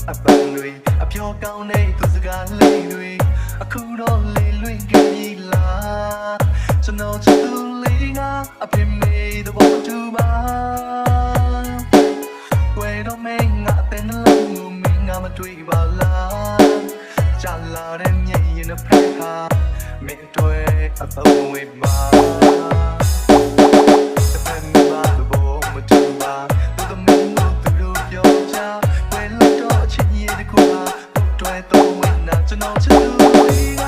အပန်းတွေအပြောကောင်းတဲ့သူစကားလေးတွေအခုတော့လေးလွင့်ခဲ့ပြီလားကျွန်တော်ချစ်သူလေးကအပြင်းမေးတဲ့ဘောတူပါဝဲတော့မင်းငါအတဲ့နှလုံးကိုမင်းငါမတွေ့ပါလားကြာလာတဲ့မျက်ရည်နဲ့ဖက်ခါမင်းတွေ့အသုံးဝေးပါကျွန်တော်ချစ်သူလေးက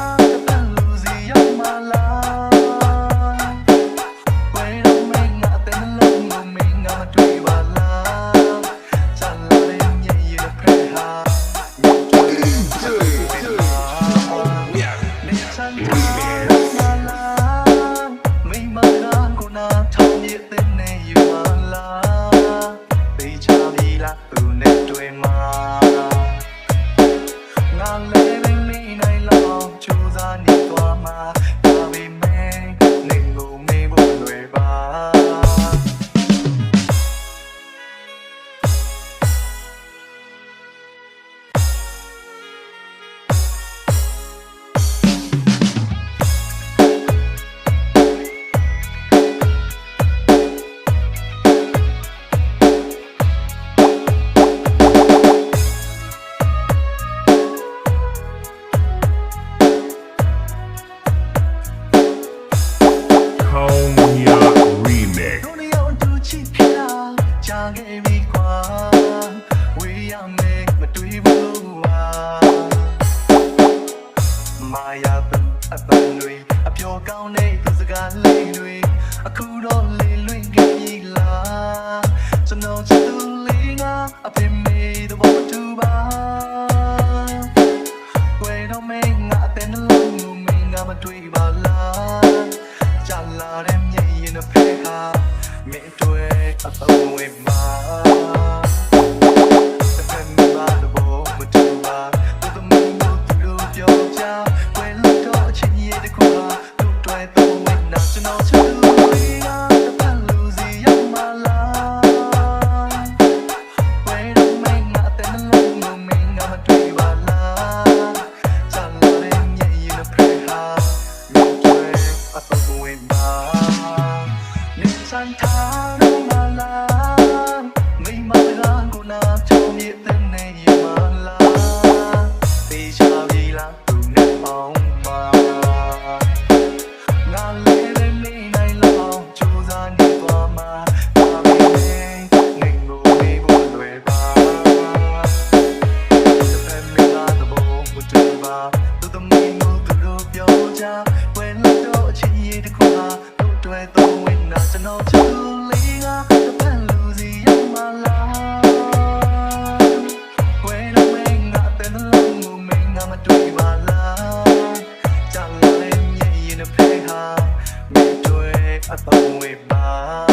တန်လူစီရောက်မှလားဝဲတော့မင်းငါအတဲ့နှလုံးကိုမင်းငါမတွေ့ပါလားကြာလာတဲ့မျက်ရည်နဲ့ဖက်ခါမင်းတွေ့နေချမ်းသာမလားမိမနာကိုနာထောင်ရတဲ့နေယူမလားသိချပြီလားသူနဲ့တွေ့မှာငါလည်းနေသွားမှာဒါပေမဲ့နေကိုမေးဖို့လွယ်ပါခဲ့ပြီကွာဝေးရမယ်မတွေ့ဘူးပါမာယာပန်အပန်းတွေအပြောကောင်းတဲ့သူစကားလေးတွေအခုတော့လေးလွင့်ခဲ့ပြီလားကျွန်တော်ချစ်သူလေးကအပြင်းမေးတဲ့ဘောတူပါဝဲတော့မင်းငါအတဲ့နှလုံးကိုမင်းငါမတွေ့ပါလားကြာလာတဲ့မျက်ရည်နဲ့ဖက်ခါမင်းတွေ့အသုံးဝေးမှာစံထားတော့မလားမိမစကားကိုနာချုံရတဲ့နေရမလားသိချပြီလားသူနဲ့ပေါင်းမှာငါလည်းနေနိုင်လောက်ကြိုးစားနေသွားမှာဒါပေမဲ့နေကိုမေးဖို့လွယ်ပါတစ်ဖက်မိသားတဲ့ဘုံမတူပါသူသမီးမျိုးသူတို့ပြောကြဝဲလို့တော့အချစ်ရည်တစ်ခုဟာတို့တွေ့တော့ဝင်နာကျွန်တော်ချစ်သူလေးကတပန်လူစီရောက်မှလားဝဲတော့မင်းငါတဲ့နှလုံးကိုမင်းငါမတွေ့ပါလားကြာလာတဲ့မျက်ရည်နဲ့ဖက်ဟာမင်းတွေ့အသုံးဝေးပါ